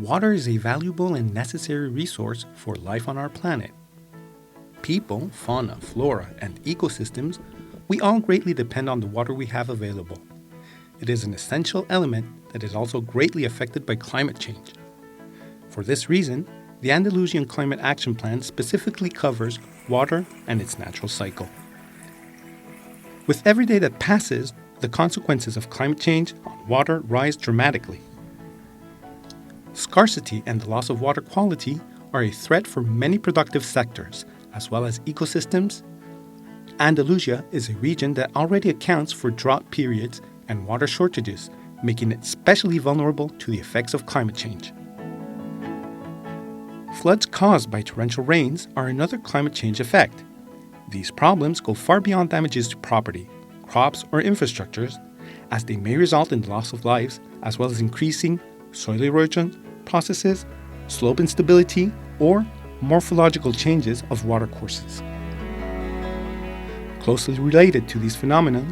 Water is a valuable and necessary resource for life on our planet. People, fauna, flora, and ecosystems, we all greatly depend on the water we have available. It is an essential element that is also greatly affected by climate change. For this reason, the Andalusian Climate Action Plan specifically covers water and its natural cycle. With every day that passes, the consequences of climate change on water rise dramatically. Scarcity and the loss of water quality are a threat for many productive sectors, as well as ecosystems. Andalusia is a region that already accounts for drought periods and water shortages, making it especially vulnerable to the effects of climate change. Floods caused by torrential rains are another climate change effect. These problems go far beyond damages to property, crops, or infrastructures, as they may result in the loss of lives, as well as increasing soil erosion processes, slope instability, or morphological changes of watercourses. Closely related to these phenomena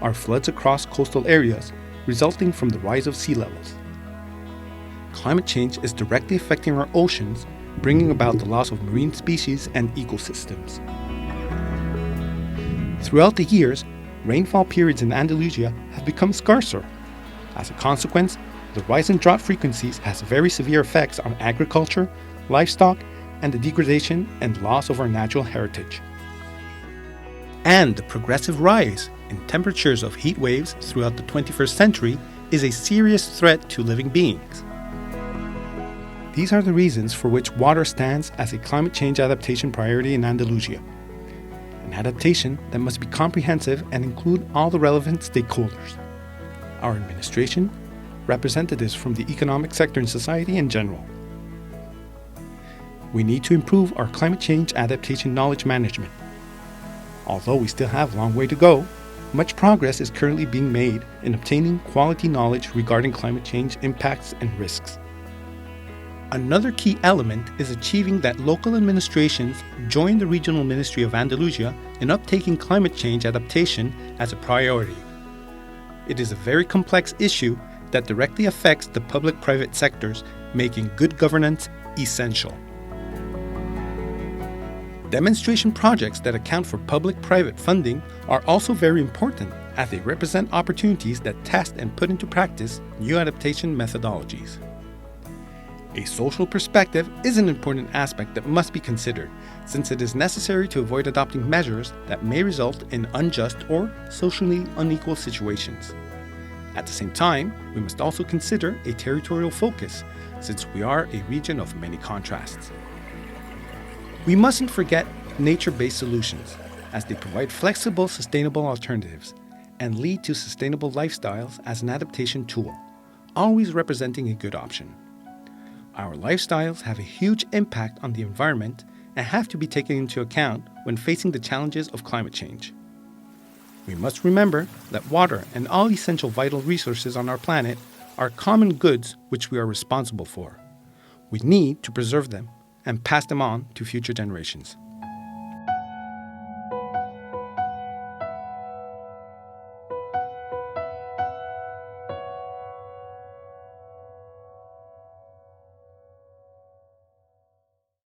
are floods across coastal areas resulting from the rise of sea levels. Climate change is directly affecting our oceans, bringing about the loss of marine species and ecosystems. Throughout the years, rainfall periods in Andalusia have become scarcer. As a consequence, the rise in drought frequencies has very severe effects on agriculture, livestock, and the degradation and loss of our natural heritage. And the progressive rise in temperatures of heat waves throughout the 21st century is a serious threat to living beings. These are the reasons for which water stands as a climate change adaptation priority in Andalusia. An adaptation that must be comprehensive and include all the relevant stakeholders: our administration, representatives from the economic sector and society in general. We need to improve our climate change adaptation knowledge management. Although we still have a long way to go, much progress is currently being made in obtaining quality knowledge regarding climate change impacts and risks. Another key element is achieving that local administrations join the Regional Ministry of Andalusia in uptaking climate change adaptation as a priority. It is a very complex issue that directly affects the public-private sectors, making good governance essential. Demonstration projects that account for public-private funding are also very important, as they represent opportunities that test and put into practice new adaptation methodologies. A social perspective is an important aspect that must be considered, since it is necessary to avoid adopting measures that may result in unjust or socially unequal situations. At the same time, we must also consider a territorial focus, since we are a region of many contrasts. We mustn't forget nature-based solutions, as they provide flexible, sustainable alternatives and lead to sustainable lifestyles as an adaptation tool, always representing a good option. Our lifestyles have a huge impact on the environment and have to be taken into account when facing the challenges of climate change. We must remember that water and all essential vital resources on our planet are common goods which we are responsible for. We need to preserve them and pass them on to future generations.